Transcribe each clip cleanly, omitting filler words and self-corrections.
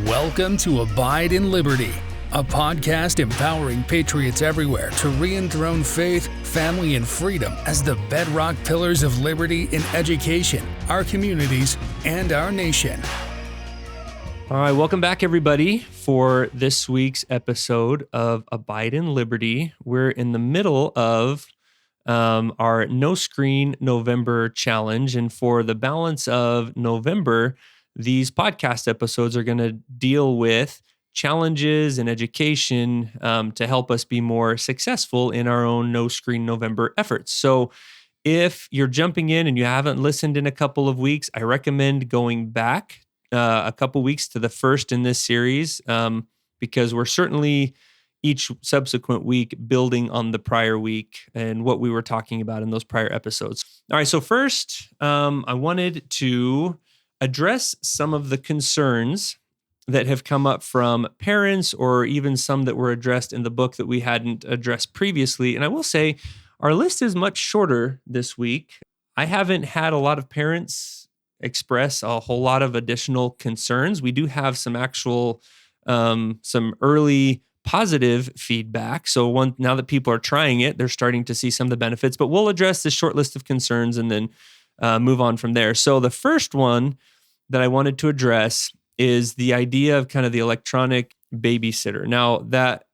Welcome to Abide in Liberty, a podcast empowering patriots everywhere to re-enthrone faith, family, and freedom as the bedrock pillars of liberty in education, our communities, and our nation. All right, welcome back, everybody, for this week's episode of Abide in Liberty. We're in the middle of our No Screen November challenge, and for the balance of November, these podcast episodes are going to deal with challenges and education to help us be more successful in our own No Screen November efforts. So if you're jumping in and you haven't listened in a couple of weeks, I recommend going back a couple weeks to the first in this series because we're certainly each subsequent week building on the prior week and what we were talking about in those prior episodes. All right, so first, I wanted to address some of the concerns that have come up from parents or even some that were addressed in the book that we hadn't addressed previously. And I will say our list is much shorter this week. I haven't had a lot of parents express a whole lot of additional concerns. We do have some actual, some early positive feedback. So now that people are trying it, they're starting to see some of the benefits, but we'll address this short list of concerns and then move on from there. So the first one that I wanted to address is the idea of kind of the electronic babysitter. Now that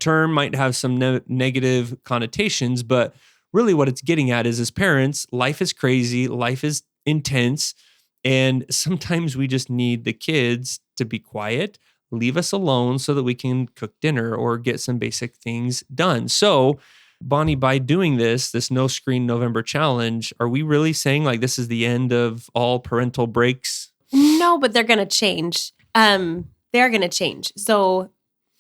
term might have some negative connotations, but really what it's getting at is as parents, life is crazy, life is intense, and sometimes we just need the kids to be quiet, leave us alone so that we can cook dinner or get some basic things done. So, Bonnie, by doing this No Screen November challenge, are we really saying like this is the end of all parental breaks? No, but they're going to change. They're going to change. So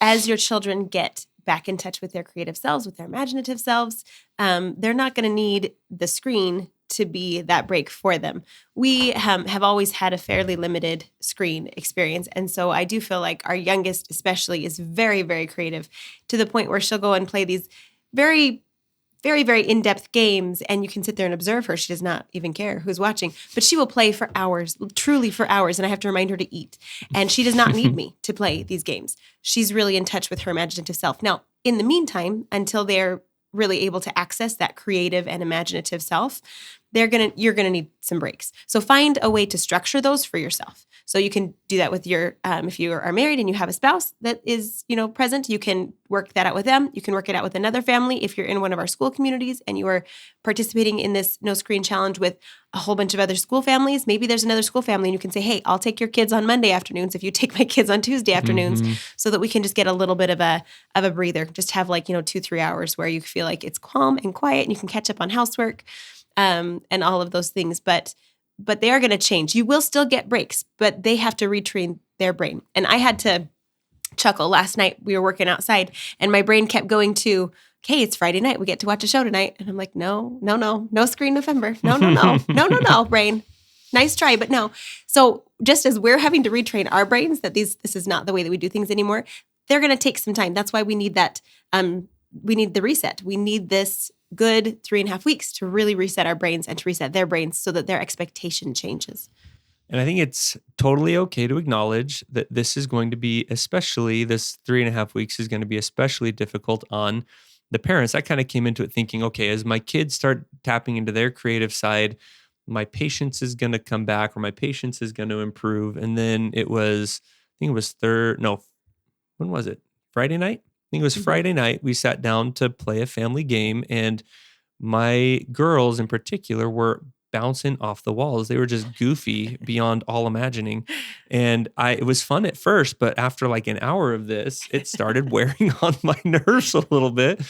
as your children get back in touch with their creative selves, with their imaginative selves, they're not going to need the screen to be that break for them. We have always had a fairly limited screen experience. And so I do feel like our youngest especially is very, very creative to the point where she'll go and play these very, very, very in-depth games, and you can sit there and observe her. She does not even care who's watching, but she will play for hours, truly for hours, and I have to remind her to eat. And she does not need me to play these games. She's really in touch with her imaginative self. Now, in the meantime, until they're really able to access that creative and imaginative self, you're gonna need some breaks. So find a way to structure those for yourself. So you can do that with your, if you are married and you have a spouse that is, present, you can work that out with them. You can work it out with another family. If you're in one of our school communities and you are participating in this No Screen Challenge with a whole bunch of other school families, maybe there's another school family and you can say, hey, I'll take your kids on Monday afternoons if you take my kids on Tuesday afternoons, so that we can just get a little bit of a breather. Just have 2-3 hours where you feel like it's calm and quiet and you can catch up on housework and all of those things. But they are going to change. You will still get breaks, but they have to retrain their brain. And I had to chuckle last night. We were working outside and my brain kept going to, okay, it's Friday night. We get to watch a show tonight. And I'm like, no Screen November. No, brain. Nice try, but no. So just as we're having to retrain our brains that this is not the way that we do things anymore, they're going to take some time. That's why we need that. We need the reset. We need this good 3.5 weeks to really reset our brains and to reset their brains so that their expectation changes. And I think it's totally okay to acknowledge that this is going to be, especially this 3.5 weeks is going to be especially difficult on the parents. I kind of came into it thinking, okay, as my kids start tapping into their creative side, my patience is going to come back or my patience is going to improve. And then when was it? Friday night? I think it was Friday night. We sat down to play a family game and my girls in particular were bouncing off the walls. They were just goofy beyond all imagining. And it was fun at first, but after an hour of this, it started wearing on my nerves a little bit.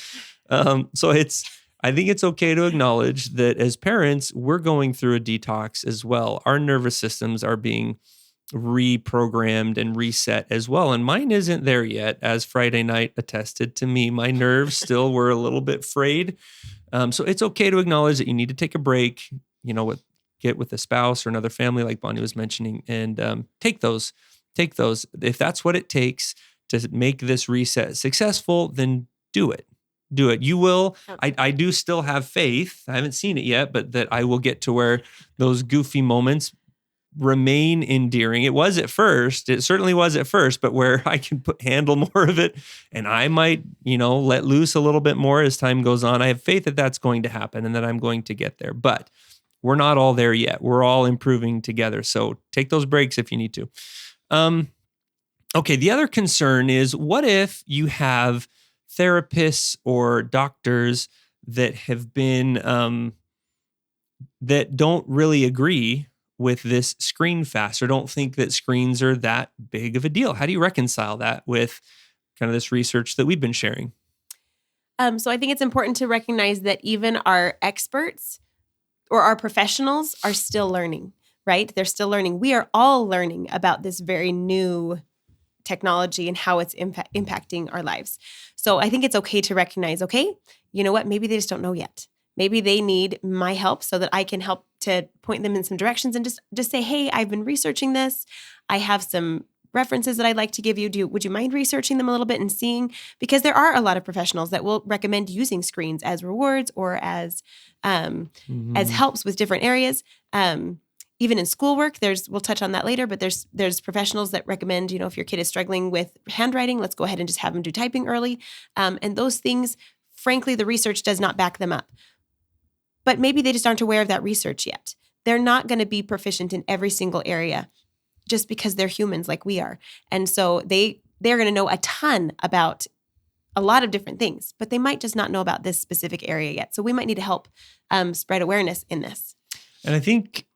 So I think it's okay to acknowledge that as parents, we're going through a detox as well. Our nervous systems are being reprogrammed and reset as well. And mine isn't there yet, as Friday night attested to me. My nerves still were a little bit frayed. So it's okay to acknowledge that you need to take a break, get with a spouse or another family like Bonnie was mentioning, and take those. If that's what it takes to make this reset successful, then do it. You will. I do still have faith. I haven't seen it yet, but that I will get to where those goofy moments remain endearing. It was at first. It certainly was at first, but where I can handle more of it and I might, let loose a little bit more as time goes on. I have faith that that's going to happen and that I'm going to get there. But we're not all there yet. We're all improving together. So take those breaks if you need to. Okay, the other concern is, what if you have therapists or doctors that have been, that don't really agree with this screen fast, or don't think that screens are that big of a deal? How do you reconcile that with kind of this research that we've been sharing? So I think it's important to recognize that even our experts or our professionals are still learning, right? They're still learning. We are all learning about this very new technology and how it's impacting our lives. So I think it's okay to recognize, okay, you know what? Maybe they just don't know yet. Maybe they need my help so that I can help to point them in some directions and just say, hey, I've been researching this. I have some references that I'd like to give you. Would you mind researching them a little bit and seeing? Because there are a lot of professionals that will recommend using screens as rewards or as helps with different areas. Even in schoolwork, we'll touch on that later, but there's professionals that recommend, if your kid is struggling with handwriting, let's go ahead and just have them do typing early. And those things, frankly, the research does not back them up. But maybe they just aren't aware of that research yet. They're not going to be proficient in every single area just because they're humans like we are. And so they're going to know a ton about a lot of different things, but they might just not know about this specific area yet. So we might need to help spread awareness in this. And I think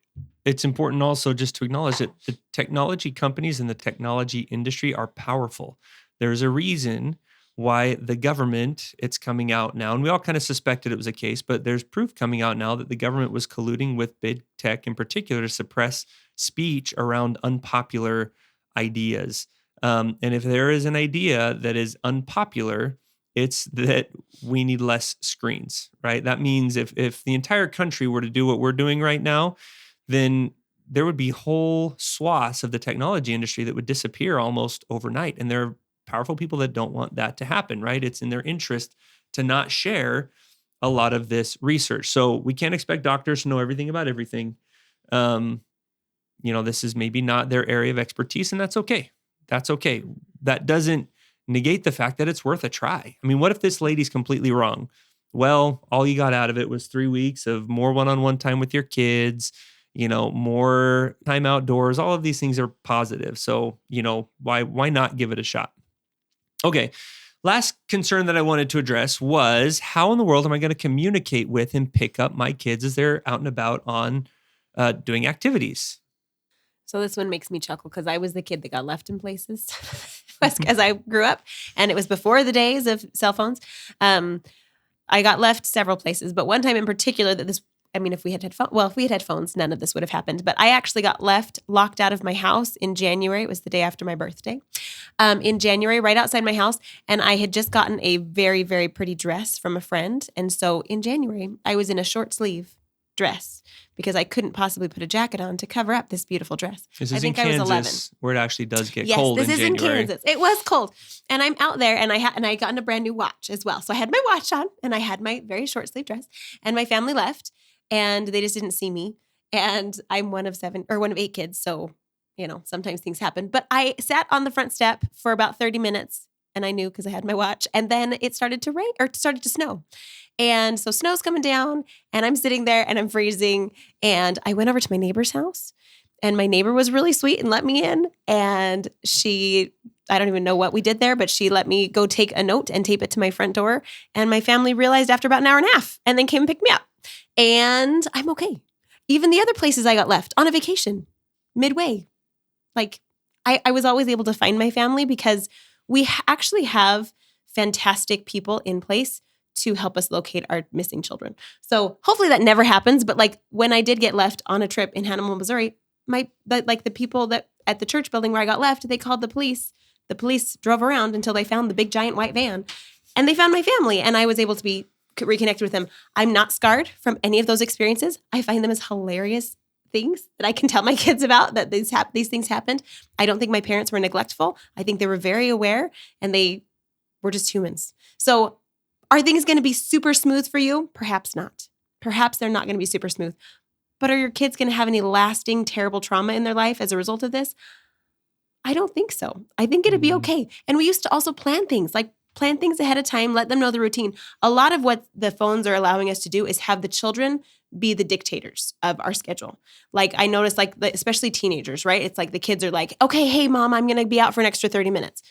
it's important also just to acknowledge that the technology companies and the technology industry are powerful. There's a reason why the government, it's coming out now, and we all kind of suspected it was a case, but there's proof coming out now that the government was colluding with big tech in particular to suppress speech around unpopular ideas. And if there is an idea that is unpopular, it's that we need less screens, right? That means if the entire country were to do what we're doing right now, then there would be whole swaths of the technology industry that would disappear almost overnight. And there are powerful people that don't want that to happen, right? It's in their interest to not share a lot of this research. So we can't expect doctors to know everything about everything. This is maybe not their area of expertise, and that's okay. That's okay. That doesn't negate the fact that it's worth a try. I mean, what if this lady's completely wrong? Well, all you got out of it was 3 weeks of more one-on-one time with your kids, more time outdoors. All of these things are positive. So, why not give it a shot? Okay. Last concern that I wanted to address was, how in the world am I going to communicate with and pick up my kids as they're out and about on doing activities? So this one makes me chuckle because I was the kid that got left in places as I grew up, and it was before the days of cell phones. I got left several places, but one time in particular if we had had phones, none of this would have happened. But I actually got locked out of my house in January. It was the day after my birthday. In January, right outside my house. And I had just gotten a very, very pretty dress from a friend. And so in January, I was in a short sleeve dress because I couldn't possibly put a jacket on to cover up this beautiful dress. This is I think in Kansas, I was 11. where it actually does get cold in January. Yes, this is in Kansas. It was cold. And I'm out there, and I had gotten a brand new watch as well. So I had my watch on, and I had my very short sleeve dress. And my family left, and they just didn't see me. And I'm one of 8 kids, so sometimes things happen. But I sat on the front step for about 30 minutes, and I knew because I had my watch. And then it started to rain, or it started to snow. And so snow's coming down, and I'm sitting there, and I'm freezing. And I went over to my neighbor's house, and my neighbor was really sweet and let me in. And I don't even know what we did there, but she let me go take a note and tape it to my front door. And my family realized after about an hour and a half, and then came and picked me up. And I'm okay. Even the other places I got left on a vacation, midway. I was always able to find my family because we actually have fantastic people in place to help us locate our missing children. So hopefully that never happens. But when I did get left on a trip in Hannibal, Missouri, the people that at the church building where I got left, they called the police. The police drove around until they found the big giant white van, and they found my family, and I was able to be reconnected with them. I'm not scarred from any of those experiences. I find them as hilarious things that I can tell my kids about, that these things happened. I don't think my parents were neglectful. I think they were very aware, and they were just humans. So are things going to be super smooth for you? Perhaps not. Perhaps they're not going to be super smooth. But are your kids going to have any lasting, terrible trauma in their life as a result of this? I don't think so. I think it'd be okay. And we used to also plan things ahead of time, let them know the routine. A lot of what the phones are allowing us to do is have the children be the dictators of our schedule. Like I noticed, especially teenagers, right? It's like the kids are like, okay, hey, mom, I'm going to be out for an extra 30 minutes.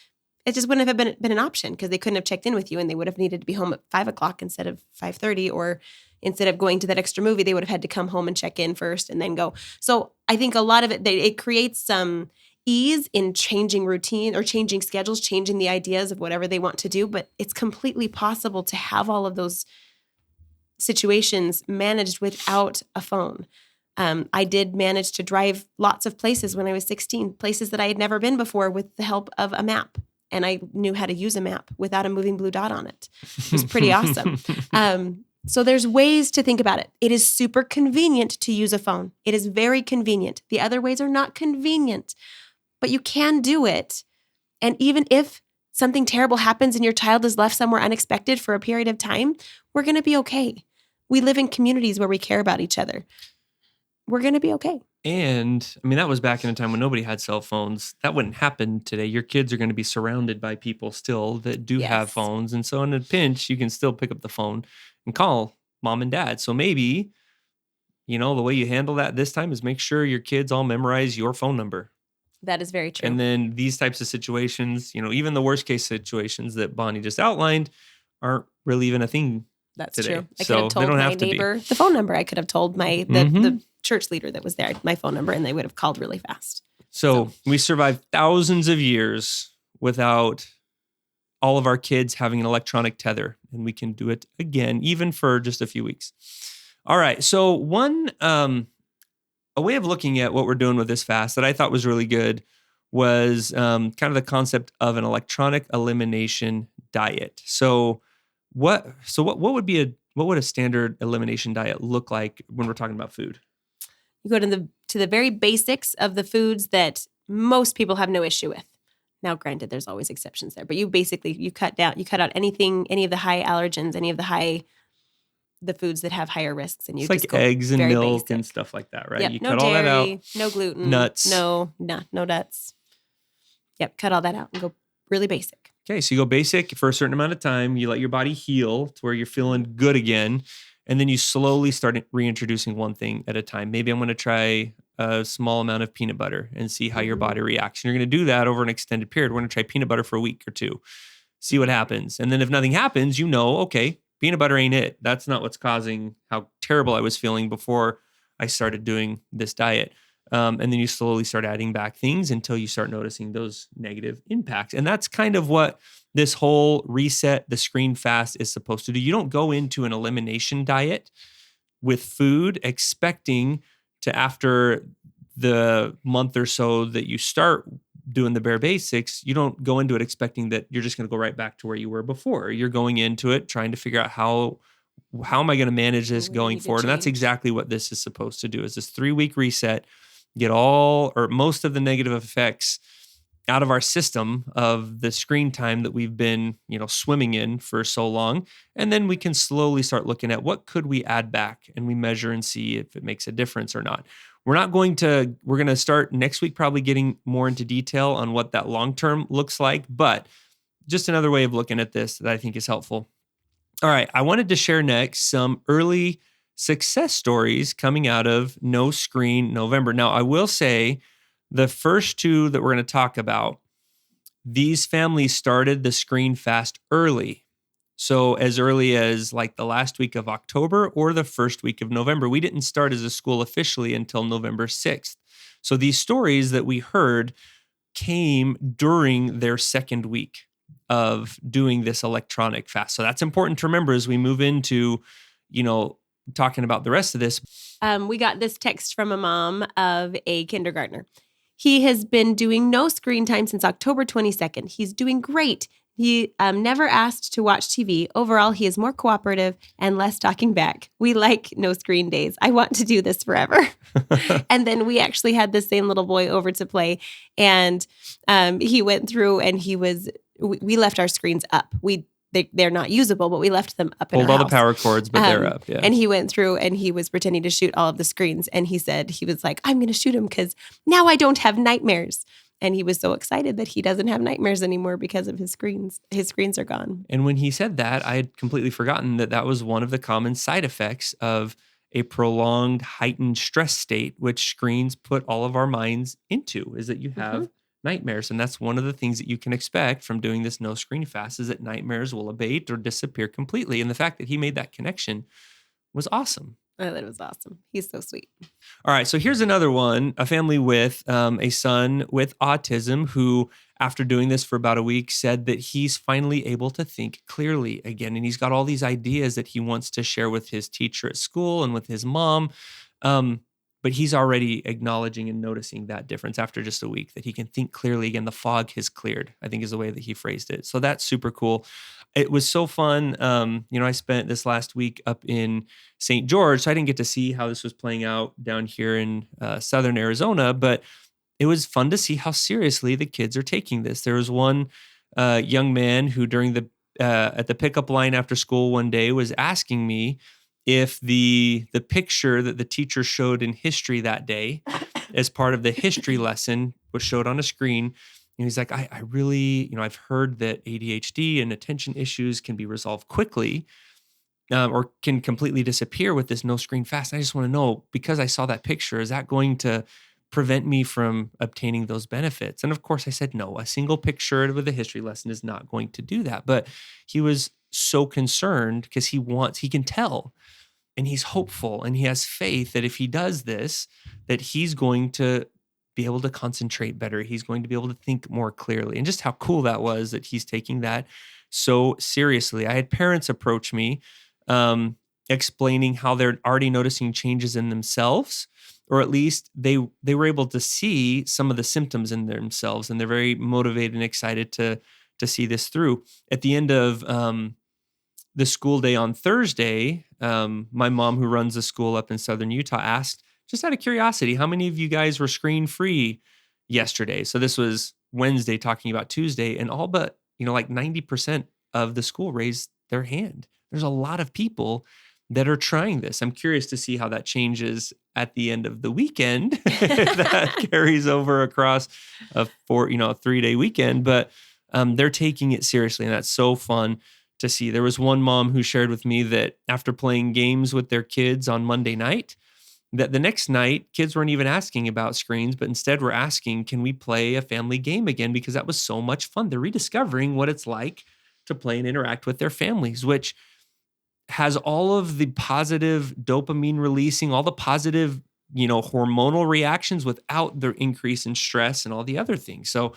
It just wouldn't have been an option because they couldn't have checked in with you and they would have needed to be home at 5 o'clock instead of 5:30, or instead of going to that extra movie, they would have had to come home and check in first and then go. So I think a lot of it creates some ease in changing routine or changing schedules, changing the ideas of whatever they want to do. But it's completely possible to have all of those situations managed without a phone. I did manage to drive lots of places when I was 16, places that I had never been before with the help of a map. And I knew how to use a map without a moving blue dot on it. It was pretty awesome. So there's ways to think about it. It is super convenient to use a phone. It is very convenient. The other ways are not convenient, but you can do it. And even if something terrible happens and your child is left somewhere unexpected for a period of time, we're going to be okay. We live in communities where we care about each other. We're going to be okay. And I mean, that was back in a time when nobody had cell phones. That wouldn't happen today. Your kids are going to be surrounded by people still that do have phones. And so in a pinch, you can still pick up the phone and call mom and dad. So maybe, the way you handle that this time is make sure your kids all memorize your phone number. That is very true. And then these types of situations, even the worst case situations that Bonnie just outlined aren't really even a thing. That's today. true. I could have told my neighbor the phone number. I could have told the church leader that was there my phone number, and they would have called really fast. So we survived thousands of years without all of our kids having an electronic tether, and we can do it again, even for just a few weeks. All right. So a way of looking at what we're doing with this fast that I thought was really good was kind of the concept of an electronic elimination diet. So what would a standard elimination diet look like when we're talking about food? You go to the very basics of the foods that most people have no issue with. Now, granted, there's always exceptions there, but you cut out any of the high allergens, any of the foods that have higher risks, and you it's just like go eggs and very milk basic. and stuff like that, right? Yep, You no cut dairy, all that out. no gluten, nuts, no nuts. Yep, cut all that out and go really basic. Okay, so you go basic for a certain amount of time. You let your body heal to where you're feeling good again. And then you slowly start reintroducing one thing at a time. Maybe I'm going to try a small amount of peanut butter and see how your body reacts. And you're going to do that over an extended period. We're going to try peanut butter for a week or two, see what happens. And then if nothing happens, okay, peanut butter ain't it. That's not what's causing how terrible I was feeling before I started doing this diet. And then you slowly start adding back things until you start noticing those negative impacts. And that's kind of what this whole reset the screen fast is supposed to do. You don't go into an elimination diet with food expecting to, after the month or so that you start doing the bare basics, you don't go into it expecting that you're just going to go right back to where you were before. You're going into it trying to figure out how am I going to manage this going forward? And that's exactly what this is supposed to do, is this 3-week reset, get all or most of the negative effects out of our system of the screen time that we've been, swimming in for so long. And then we can slowly start looking at what could we add back, and we measure and see if it makes a difference or not. We're going to start next week, probably getting more into detail on what that long-term looks like, but just another way of looking at this that I think is helpful. All right. I wanted to share next some early success stories coming out of No Screen November. Now, I will say the first two that we're going to talk about, these families started the screen fast early. So as early as like the last week of October or the first week of November. We didn't start as a school officially until November 6th. So these stories that we heard came during their second week of doing this electronic fast. So that's important to remember as we move into, talking about the rest of this. We got this text from a mom of a kindergartner. He has been doing no screen time since October 22nd. He's doing great. He never asked to watch TV. Overall, he is more cooperative and less talking back. We like no screen days. I want to do this forever. And then we actually had the same little boy over to play, and he went through and we left our screens up. We they're not usable, but we left them up in Pulled our all house. the power cords, but they're up. Yeah. And he went through and he was pretending to shoot all of the screens. And he said, he was like, I'm going to shoot him because now I don't have nightmares. And he was so excited that he doesn't have nightmares anymore because of his screens. His screens are gone. And when he said that, I had completely forgotten that was one of the common side effects of a prolonged heightened stress state, which screens put all of our minds into, is that you have nightmares. And that's one of the things that you can expect from doing this no screen fast, is that nightmares will abate or disappear completely. And the fact that he made that connection was awesome. I thought it was awesome. He's so sweet. All right. So here's another one, a family with a son with autism who, after doing this for about a week, said that he's finally able to think clearly again. And he's got all these ideas that he wants to share with his teacher at school and with his mom. But he's already acknowledging and noticing that difference after just a week, that he can think clearly again. The fog has cleared, I think is the way that he phrased it. So that's super cool. It was so fun. I spent this last week up in St. George, so I didn't get to see how this was playing out down here in southern Arizona, but it was fun to see how seriously the kids are taking this. There was one young man who during at the pickup line after school one day was asking me if the picture that the teacher showed in history that day as part of the history lesson was showed on a screen. And he's like, I really, I've heard that ADHD and attention issues can be resolved quickly or can completely disappear with this no screen fast. And I just want to know, because I saw that picture, is that going to prevent me from obtaining those benefits? And of course I said, no, a single picture with a history lesson is not going to do that. But he was so concerned because he can tell, and he's hopeful, and he has faith that if he does this, that he's going to be able to concentrate better. He's going to be able to think more clearly. And just how cool that was that he's taking that so seriously. I had parents approach me explaining how they're already noticing changes in themselves, or at least they were able to see some of the symptoms in themselves, and they're very motivated and excited to see this through. At the end of the school day on Thursday, my mom, who runs a school up in southern Utah, asked, just out of curiosity, how many of you guys were screen-free yesterday? So this was Wednesday, talking about Tuesday, and all but, like 90% of the school raised their hand. There's a lot of people that are trying this. I'm curious to see how that changes at the end of the weekend. That carries over across a 3-day weekend, but they're taking it seriously, and that's so fun to see. There was one mom who shared with me that after playing games with their kids on Monday night, that the next night, kids weren't even asking about screens, but instead were asking, can we play a family game again? Because that was so much fun. They're rediscovering what it's like to play and interact with their families, which has all of the positive dopamine releasing, all the positive, hormonal reactions without the increase in stress and all the other things. So,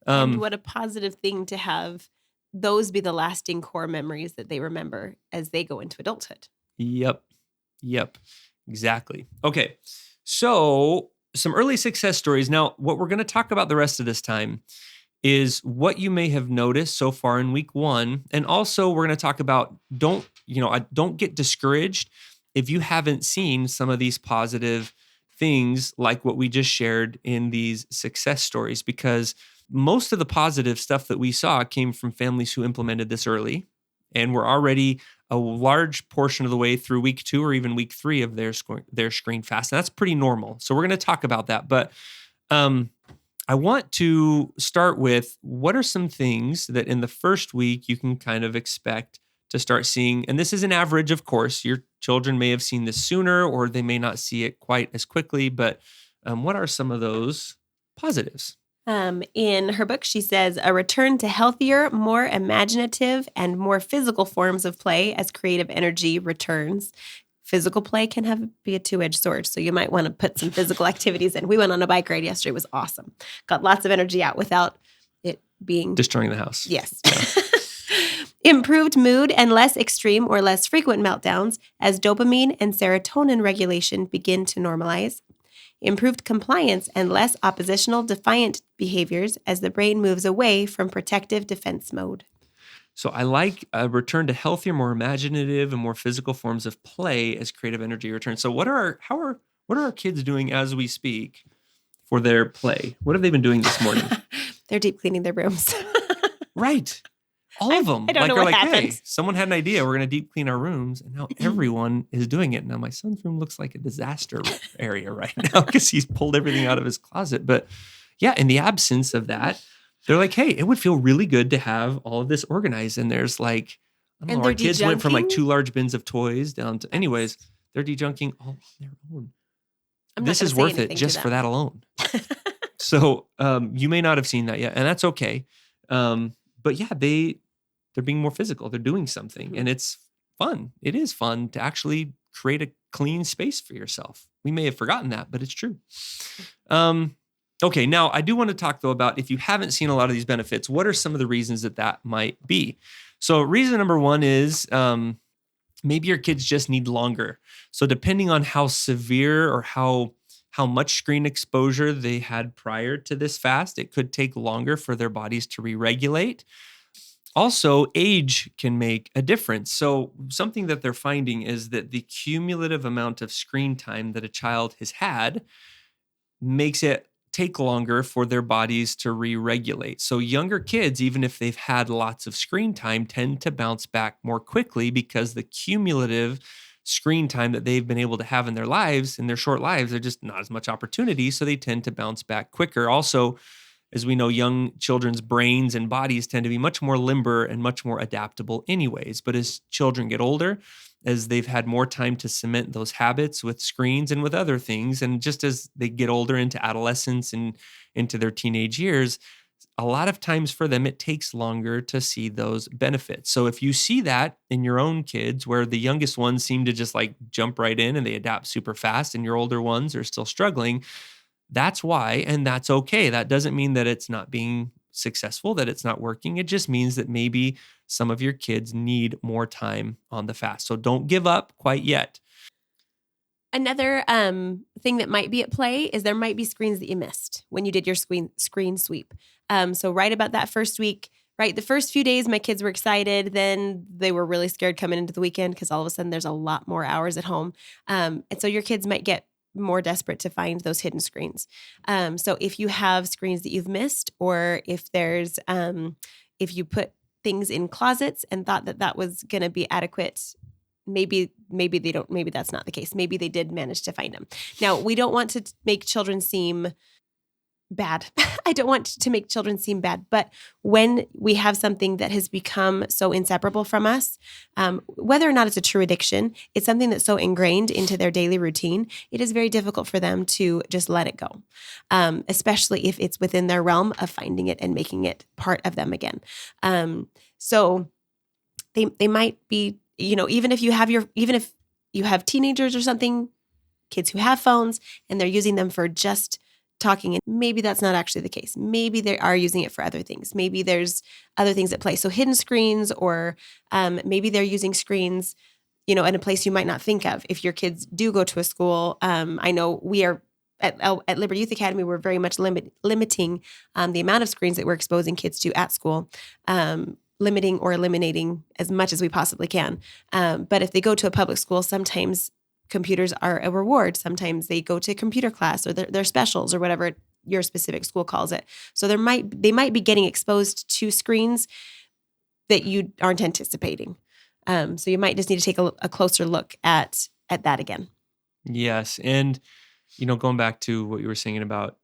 and what a positive thing to have those be the lasting core memories that they remember as they go into adulthood. Yep. Exactly. Okay. So some early success stories. Now, what we're going to talk about the rest of this time is what you may have noticed so far in week 1. And also we're going to talk about don't get discouraged if you haven't seen some of these positive things like what we just shared in these success stories, because most of the positive stuff that we saw came from families who implemented this early and were already a large portion of the way through week 2 or even week 3 of their screen fast. And that's pretty normal. So we're going to talk about that. But I want to start with, what are some things that in the first week you can kind of expect to start seeing? And this is an average, of course. Your children may have seen this sooner, or they may not see it quite as quickly. But what are some of those positives? In her book, she says, a return to healthier, more imaginative, and more physical forms of play as creative energy returns. Physical play can be a two-edged sword, so you might want to put some physical activities in. We went on a bike ride yesterday. It was awesome. Got lots of energy out without it being... destroying the house. Yes. Yeah. Improved mood and less extreme or less frequent meltdowns as dopamine and serotonin regulation begin to normalize. Improved compliance and less oppositional defiant behaviors as the brain moves away from protective defense mode. So I like a return to healthier, more imaginative, and more physical forms of play as creative energy returns. So what are our kids doing as we speak for their play? What have they been doing this morning? They're deep cleaning their rooms. Right. all of them I don't know are what hey, happened. someone had an idea. We're going to deep clean our rooms. And now everyone is doing it. Now my son's room looks like a disaster area right now because he's pulled everything out of his closet. But yeah, in the absence of that, they're like, hey, it would feel really good to have all of this organized. And there's like, I don't know, our kids went from like 2 large bins of toys down to, anyways, they're de-junking all on their own. This is worth it just for that alone. So you may not have seen that yet, and that's okay. But yeah, they're being more physical. They're doing something, and it's fun. It is fun to actually create a clean space for yourself. We may have forgotten that, but it's true. Okay, now I do want to talk though about if you haven't seen a lot of these benefits, what are some of the reasons that might be? So reason number one is maybe your kids just need longer. So depending on how severe or how much screen exposure they had prior to this fast, it could take longer for their bodies to re-regulate. Also, age can make a difference. So something that they're finding is that the cumulative amount of screen time that a child has had makes it take longer for their bodies to re-regulate. So younger kids, even if they've had lots of screen time, tend to bounce back more quickly because the cumulative screen time that they've been able to have in their lives, in their short lives, they're just not as much opportunity. So they tend to bounce back quicker. Also, as we know, young children's brains and bodies tend to be much more limber and much more adaptable anyways. But as children get older, as they've had more time to cement those habits with screens and with other things, and just as they get older into adolescence and into their teenage years, a lot of times for them, it takes longer to see those benefits. So if you see that in your own kids, where the youngest ones seem to just like jump right in and they adapt super fast, and your older ones are still struggling, that's why, and that's okay. That doesn't mean that it's not being successful, that it's not working. It just means that maybe some of your kids need more time on the fast. So don't give up quite yet. Another thing that might be at play is there might be screens that you missed when you did your screen sweep. So right about that first week, right? The first few days, my kids were excited. Then they were really scared coming into the weekend because all of a sudden there's a lot more hours at home. And so your kids might get more desperate to find those hidden screens. So if you have screens that you've missed, or if there's, if you put things in closets and thought that was going to be adequate, maybe they don't, maybe that's not the case. Maybe they did manage to find them. Now, we don't want to make children seem bad. I don't want to make children seem bad, but when we have something that has become so inseparable from us, whether or not it's a true addiction, it's something that's so ingrained into their daily routine, it is very difficult for them to just let it go, especially if it's within their realm of finding it and making it part of them again. So they might be, even if you have teenagers or something, kids who have phones and they're using them for just talking, and maybe that's not actually the case. Maybe they are using it for other things. Maybe there's other things at play. So hidden screens, or maybe they're using screens, in a place you might not think of. If your kids do go to a school, I know we are at Liberty Youth Academy, we're very much limiting the amount of screens that we're exposing kids to at school, limiting or eliminating as much as we possibly can. But if they go to a public school, sometimes computers are a reward. Sometimes they go to computer class, or their specials, or whatever your specific school calls it. So they might be getting exposed to screens that you aren't anticipating. So you might just need to take a closer look at that again. Yes. And, going back to what you were saying about,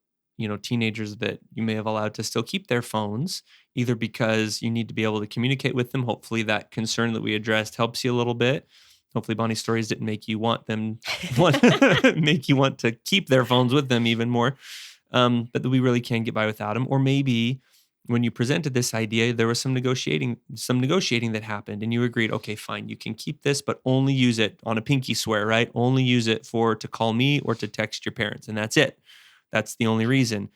teenagers that you may have allowed to still keep their phones, either because you need to be able to communicate with them. Hopefully that concern that we addressed helps you a little bit. Hopefully Bonnie's stories didn't make you want to keep their phones with them even more. But that we really can get by without them. Or maybe when you presented this idea, there was some negotiating that happened, and you agreed, okay, fine, you can keep this, but only use it on a pinky swear, right? Only use it to call me or to text your parents, and that's it. That's the only reason.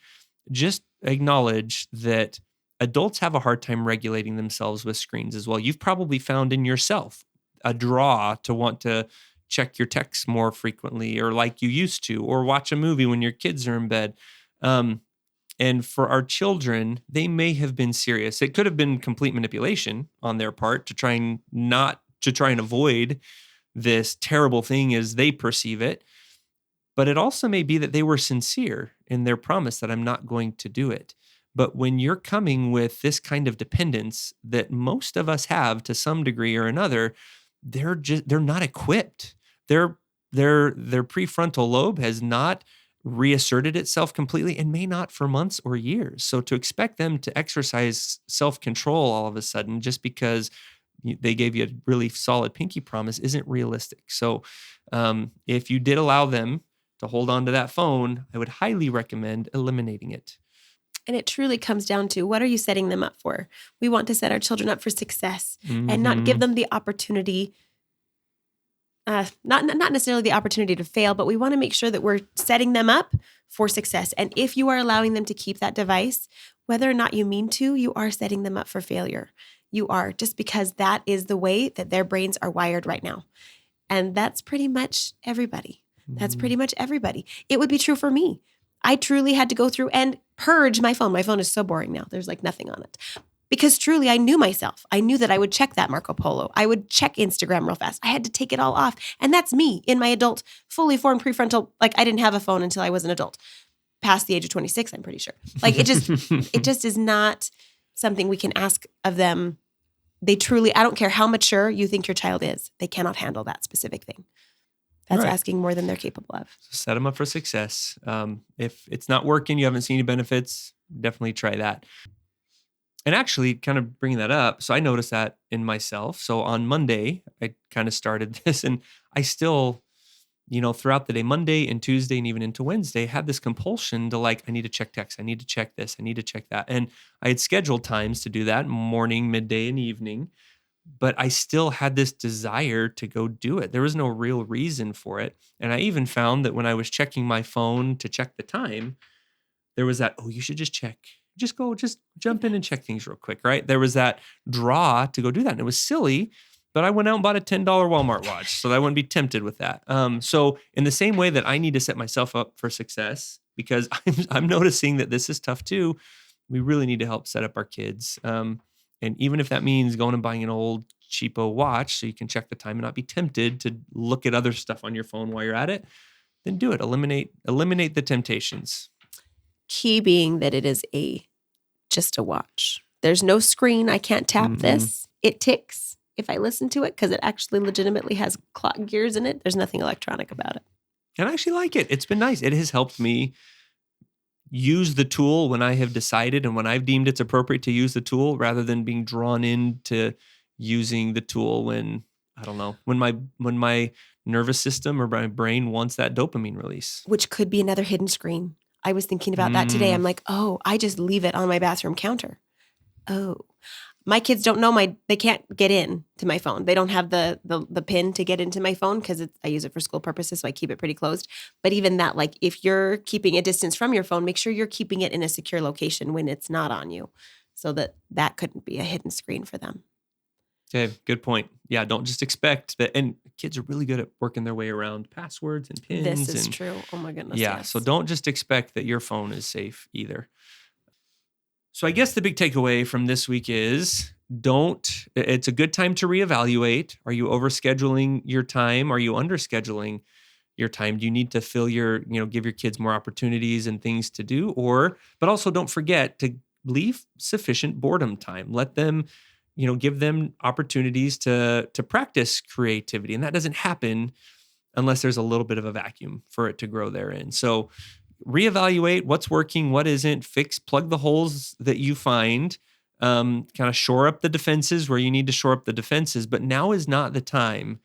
Just acknowledge that adults have a hard time regulating themselves with screens as well. You've probably found in yourself a draw to want to check your texts more frequently, or like you used to, or watch a movie when your kids are in bed. And for our children, they may have been serious. It could have been complete manipulation on their part to try and avoid this terrible thing as they perceive it. But it also may be that they were sincere in their promise that I'm not going to do it. But when you're coming with this kind of dependence that most of us have to some degree or another, they're not equipped. Their prefrontal lobe has not reasserted itself completely and may not for months or years. So to expect them to exercise self-control all of a sudden just because they gave you a really solid pinky promise isn't realistic. So if you did allow them to hold on to that phone, I would highly recommend eliminating it. And it truly comes down to, what are you setting them up for? We want to set our children up for success and not give them the opportunity, not necessarily the opportunity to fail, but we want to make sure that we're setting them up for success. And if you are allowing them to keep that device, whether or not you mean to, you are setting them up for failure. You are, just because that is the way that their brains are wired right now. And that's pretty much everybody. That's pretty much everybody. It would be true for me. I truly had to go through and purge my phone. My phone is so boring now. There's like nothing on it. Because truly, I knew myself. I knew that I would check that Marco Polo. I would check Instagram real fast. I had to take it all off. And that's me in my adult, fully formed prefrontal. Like, I didn't have a phone until I was an adult. Past the age of 26, I'm pretty sure. Like, it just is not something we can ask of them. They truly, I don't care how mature you think your child is, they cannot handle that specific thing. That's right. Asking more than they're capable of. So set them up for success. If it's not working, you haven't seen any benefits, definitely try that. And actually, kind of bringing that up, so I noticed that in myself. So on Monday, I kind of started this, and I still, throughout the day, Monday and Tuesday and even into Wednesday, had this compulsion to I need to check text, I need to check this, I need to check that. And I had scheduled times to do that, morning, midday, and evening. But I still had this desire to go do it. There was no real reason for it. And I even found that when I was checking my phone to check the time, there was that, you should just check. Just jump in and check things real quick, right? There was that draw to go do that. And it was silly, but I went out and bought a $10 Walmart watch so that I wouldn't be tempted with that. So in the same way that I need to set myself up for success, because I'm noticing that this is tough too, we really need to help set up our kids. And even if that means going and buying an old cheapo watch so you can check the time and not be tempted to look at other stuff on your phone while you're at it, then do it. Eliminate the temptations. Key being that it is just a watch. There's no screen. I can't tap this. It ticks if I listen to it because it actually legitimately has clock gears in it. There's nothing electronic about it. And I actually like it. It's been nice. It has helped me use the tool when I have decided and when I've deemed it's appropriate to use the tool, rather than being drawn into using the tool when my nervous system or my brain wants that dopamine release. Which could be another hidden screen. I was thinking about that today. I'm like, I just leave it on my bathroom counter. My kids don't know they can't get in to my phone. They don't have the pin to get into my phone because I use it for school purposes, so I keep it pretty closed. But even that, if you're keeping a distance from your phone, make sure you're keeping it in a secure location when it's not on you, so that couldn't be a hidden screen for them. Okay, good point. Yeah, don't just expect that. And kids are really good at working their way around passwords and pins. This is true. Oh my goodness. Yeah, yes. So don't just expect that your phone is safe either. So I guess the big takeaway from this week is it's a good time to reevaluate. Are you overscheduling your time? Are you underscheduling your time? Do you need to give your kids more opportunities and things to do? But also don't forget to leave sufficient boredom time. Let them, give them opportunities to practice creativity. And that doesn't happen unless there's a little bit of a vacuum for it to grow therein. So reevaluate what's working, what isn't, plug the holes that you find, kind of shore up the defenses where you need to shore up the defenses. But now is not the time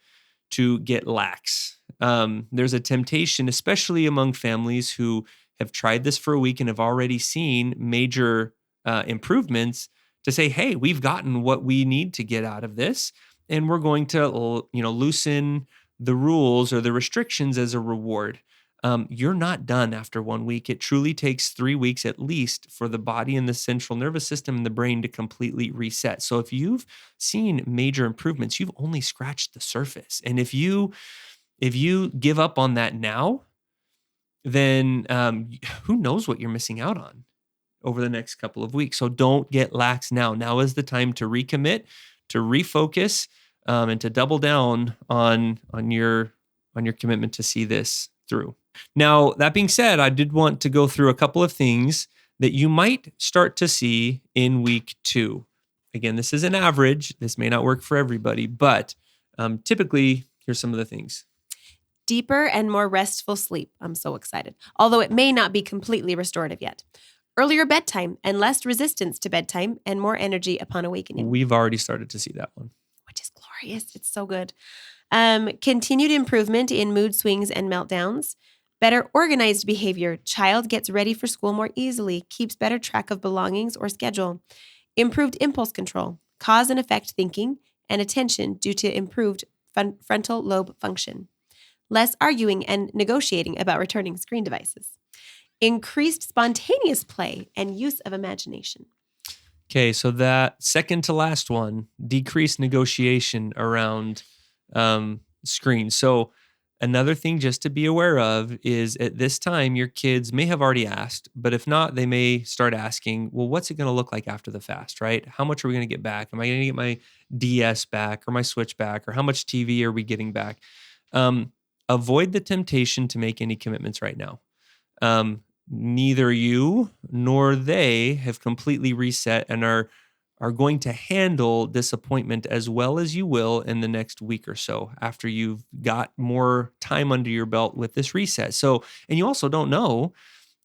to get lax. There's a temptation, especially among families who have tried this for a week and have already seen major improvements, to say, hey, we've gotten what we need to get out of this, and we're going to loosen the rules or the restrictions as a reward. You're not done after 1 week. It truly takes 3 weeks at least for the body and the central nervous system and the brain to completely reset. So if you've seen major improvements, you've only scratched the surface. And if you give up on that now, then who knows what you're missing out on over the next couple of weeks. So don't get lax now. Now is the time to recommit, to refocus, and to double down on your commitment to see this through. Now, that being said, I did want to go through a couple of things that you might start to see in week 2. Again, this is an average. This may not work for everybody, but typically, here's some of the things. Deeper and more restful sleep. I'm so excited. Although it may not be completely restorative yet. Earlier bedtime and less resistance to bedtime and more energy upon awakening. We've already started to see that one. Which is glorious. It's so good. Continued improvement in mood swings and meltdowns. Better organized behavior. Child gets ready for school more easily. Keeps better track of belongings or schedule. Improved impulse control. Cause and effect thinking and attention due to improved frontal lobe function. Less arguing and negotiating about returning screen devices. Increased spontaneous play and use of imagination. Okay, so that second to last one, decreased negotiation around screens. So another thing just to be aware of is at this time, your kids may have already asked, but if not, they may start asking, well, what's it going to look like after the fast, right? How much are we going to get back? Am I going to get my DS back or my Switch back? Or how much TV are we getting back? Avoid the temptation to make any commitments right now. Neither you nor they have completely reset and are going to handle disappointment as well as you will in the next week or so after you've got more time under your belt with this reset. So, and you also don't know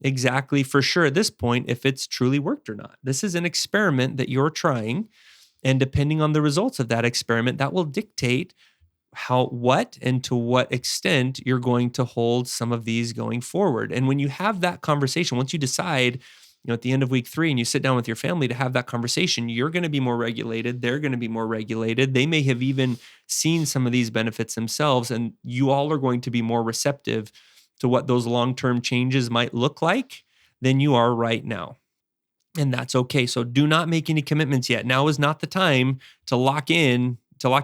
exactly for sure at this point if it's truly worked or not. This is an experiment that you're trying, and depending on the results of that experiment, that will dictate what and to what extent you're going to hold some of these going forward. And when you have that conversation, once you decide, at the end of week 3 and you sit down with your family to have that conversation, you're going to be more regulated. They're going to be more regulated. They may have even seen some of these benefits themselves, and you all are going to be more receptive to what those long-term changes might look like than you are right now. And that's okay. So do not make any commitments yet. Now is not the time to lock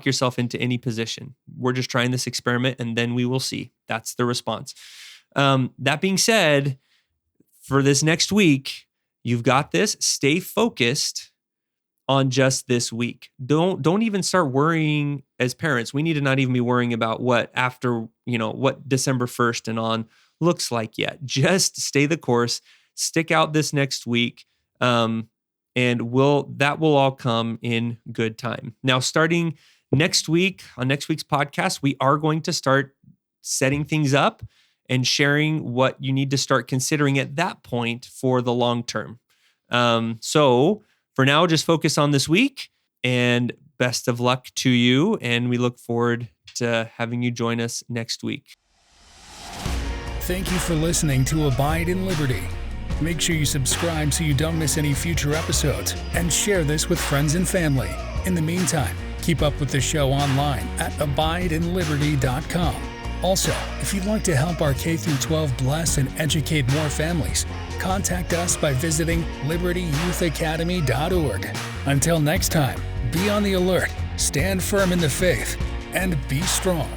yourself into any position. We're just trying this experiment and then we will see. That's the response. That being said, for this next week, you've got this. Stay focused on just this week. Don't even start worrying as parents. We need to not even be worrying about what December 1st and on looks like yet. Just stay the course, stick out this next week. And that will all come in good time. Now, starting next week, on next week's podcast, we are going to start setting things up and sharing what you need to start considering at that point for the long term. So for now, just focus on this week, and best of luck to you. And we look forward to having you join us next week. Thank you for listening to Abide in Liberty. Make sure you subscribe so you don't miss any future episodes, and share this with friends and family. In the meantime, keep up with the show online at abideinliberty.com. Also, if you'd like to help our K-12 bless and educate more families, contact us by visiting libertyyouthacademy.org. Until next time, be on the alert, stand firm in the faith, and be strong.